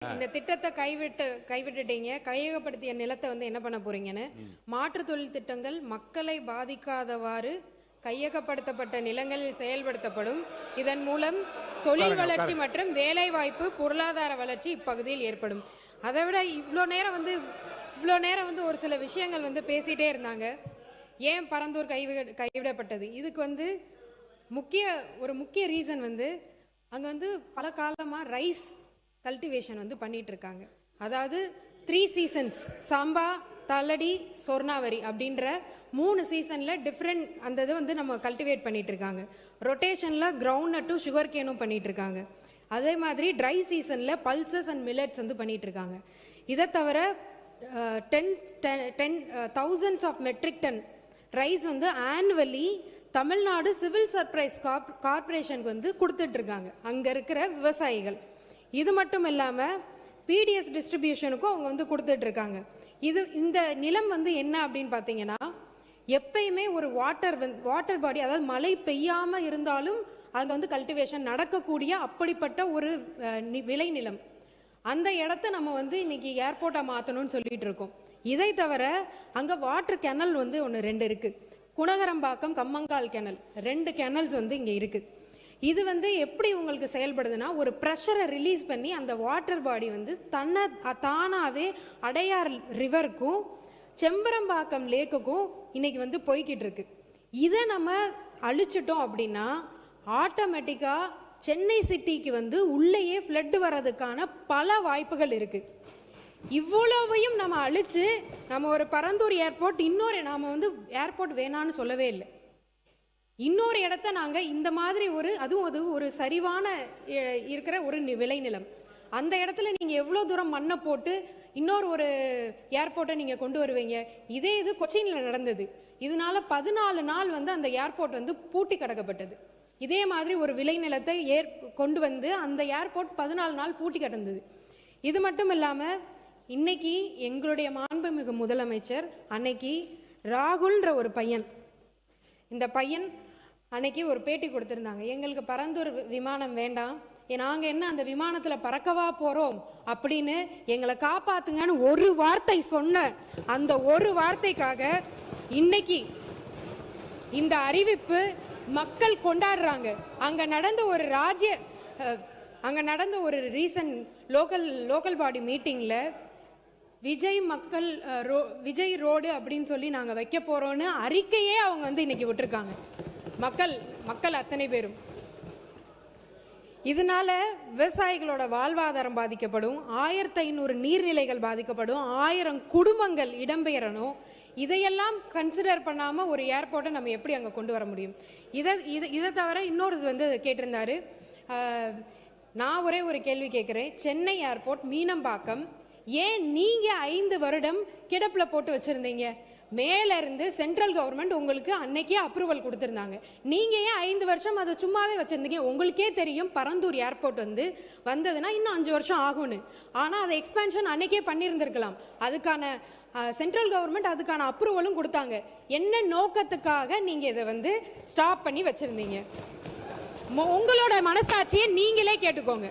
இந்த திட்டத்தை கைவிட்டுட்டீங்க. கையகப்படுத்திய நிலத்தை வந்து என்ன பண்ண போறீங்கன்னு மாற்று தொழில் திட்டங்கள் மக்களை பாதிக்காதவாறு கையகப்படுத்தப்பட்ட நிலங்களில் செயல்படுத்தப்படும். இதன் மூலம் தொழில் வளர்ச்சி மற்றும் வேலை வாய்ப்பு, பொருளாதார வளர்ச்சி இப்பகுதியில் ஏற்படும். அதை விட இவ்வளோ நேரம் வந்து ஒரு சில விஷயங்கள் வந்து பேசிட்டே இருந்தாங்க. ஏன் பரந்தூர் கைவிடப்பட்டது? இதுக்கு வந்து முக்கிய ரீசன் வந்து அங்கே வந்து பல காலமாக ரைஸ் கல்டிவேஷன் வந்து பண்ணிட்டு இருக்காங்க. அதாவது 3 சீசன்ஸ், சாம்பா, தள்ளடி, சொர்ணாவரி அப்படின்ற 3 சீசனில் டிஃப்ரெண்ட் அந்த இது வந்து நம்ம கல்டிவேட் பண்ணிட்டு இருக்காங்க. ரொட்டேஷனில் கிரவுண்ட் நட்டும் சுகர் கேனும் பண்ணிட்டு இருக்காங்க. அதே மாதிரி ட்ரை சீசனில் பல்சஸ் அண்ட் மில்லட்ஸ் வந்து பண்ணிட்டு இருக்காங்க. இதை தவிர 10,000s of metric ton rice வந்து ஆனுவலி தமிழ்நாடு சிவில் சப்ளைஸ் கார்பரேஷனுக்கு வந்து கொடுத்துட்டு இருக்காங்க அங்கே இருக்கிற விவசாயிகள். இது மட்டும் இல்லாமல் பிடிஎஸ் டிஸ்ட்ரிபியூஷனுக்கும் அவங்க வந்து கொடுத்துட்டு இருக்காங்க. இந்த நிலம் வந்து என்ன அப்படின்னு பார்த்தீங்கன்னா, எப்பயுமே ஒரு வாட்டர் பாடி, அதாவது மழை பெய்யாமல் இருந்தாலும் அங்கே வந்து கல்டிவேஷன் நடக்கக்கூடிய அப்படிப்பட்ட ஒரு விளை நிலம். அந்த இடத்த நம்ம வந்து இன்னைக்கு ஏர்போர்ட்டாக மாற்றணும்னு சொல்லிட்டு இருக்கோம். இதை தவிர அங்கே வாட்டர் கெனல் வந்து 2 இருக்கு. குணகரம்பாக்கம், கம்மங்கால் கெனல், 2 கெனல்ஸ் வந்து இங்கே இருக்கு. இது வந்து எப்படி உங்களுக்கு செயல்படுதுன்னா, ஒரு ப்ரெஷரை ரிலீஸ் பண்ணி அந்த வாட்டர் பாடி வந்து தானாகவே அடையார் ரிவருக்கும் செம்பரம்பாக்கம் லேக்குக்கும் இன்னைக்கு வந்து போய்கிட்டு இருக்கு. இதை நம்ம அழிச்சிட்டோம் அப்படின்னா ஆட்டோமேட்டிக்காக சென்னை சிட்டிக்கு வந்து உள்ளேயே ஃப்ளட் வர்றதுக்கான பல வாய்ப்புகள் இருக்கு. இவ்வளவையும் நம்ம அழிச்சு நம்ம ஒரு பரந்தூர் ஏர்போர்ட், நாம வந்து ஏர்போர்ட் வேணான்னு சொல்லவே இல்லை. இன்னொரு இடத்த நாங்கள் இந்த மாதிரி அது ஒரு சரிவான இருக்கிற ஒரு விளைநிலம், அந்த இடத்துல நீங்கள் எவ்வளோ தூரம் மண்ணை போட்டு ஒரு ஏர்போர்ட்டை நீங்கள் கொண்டு வருவீங்க? இது கொச்சினில் நடந்தது. இதனால 14 நாள் வந்து அந்த ஏர்போர்ட் வந்து பூட்டி கிடக்கப்பட்டது. இதே மாதிரி ஒரு விளைநிலத்தை கொண்டு வந்து அந்த ஏர்போர்ட் 14 நாள் பூட்டி கிடந்தது. இது மட்டும் இல்லாமல் இன்னைக்கு எங்களுடைய மாண்புமிகு முதலமைச்சர் அன்னைக்கு ராகுல்ன்ற ஒரு பையன், இந்த பையன் அன்னைக்கு ஒரு பேட்டி கொடுத்துருந்தாங்க. எங்களுக்கு பரந்தூர் விமானம் வேண்டாம், நாங்கள் என்ன அந்த விமானத்தில் பறக்கவா போகிறோம் அப்படின்னு எங்களை காப்பாத்துங்கன்னு ஒரு வார்த்தை சொன்ன அந்த ஒரு வார்த்தைக்காக இன்னைக்கு இந்த அறிவிப்பு மக்கள் கொண்டாடுறாங்க. அங்கே நடந்த ஒரு ரீசன்ட் லோக்கல் பாடி மீட்டிங்கில் விஜய் ரோடு அப்படின்னு சொல்லி நாங்கள் வைக்க போகிறோன்னு அறிக்கையே அவங்க வந்து இன்னைக்கு விட்டுருக்காங்க. மக்கள் அத்தனை பேரும். இதனால விவசாயிகளோட வாழ்வாதாரம் பாதிக்கப்படும், 1500 நீர்நிலைகள் பாதிக்கப்படும், 1000 குடும்பங்கள் இடம்பெயரணும். இதையெல்லாம் கன்சிடர் பண்ணாமல் ஒரு ஏர்போர்ட்டை நம்ம எப்படி அங்கே கொண்டு வர முடியும்? இதை தவிர இன்னொரு வந்து கேட்டிருந்தாரு. நான் ஒரு கேள்வி கேட்குறேன். சென்னை ஏர்போர்ட் மீனம்பாக்கம் ஏன் நீங்கள் 5 வருடம் கிடப்பில் போட்டு வச்சுருந்தீங்க? மேலேருந்து சென்ட்ரல் கவர்மெண்ட் உங்களுக்கு அன்னைக்கே அப்ரூவல் கொடுத்துருந்தாங்க. நீங்கள் ஏன் 5 வருஷம் அதை சும்மாவே வச்சுருந்தீங்க? உங்களுக்கே தெரியும் பரந்தூர் ஏர்போர்ட் வந்ததுன்னா இன்னும் 5 வருஷம் ஆகும்னு. ஆனால் அதை எக்ஸ்பேன்ஷன் அன்னைக்கே பண்ணியிருந்திருக்கலாம். அதுக்கான சென்ட்ரல் கவர்மெண்ட் அதுக்கான அப்ரூவலும் கொடுத்தாங்க. என்ன நோக்கத்துக்காக நீங்கள் இதை வந்து ஸ்டாப் பண்ணி வச்சுருந்தீங்க? உங்களோட மனசாட்சியை நீங்களே கேட்டுக்கோங்க.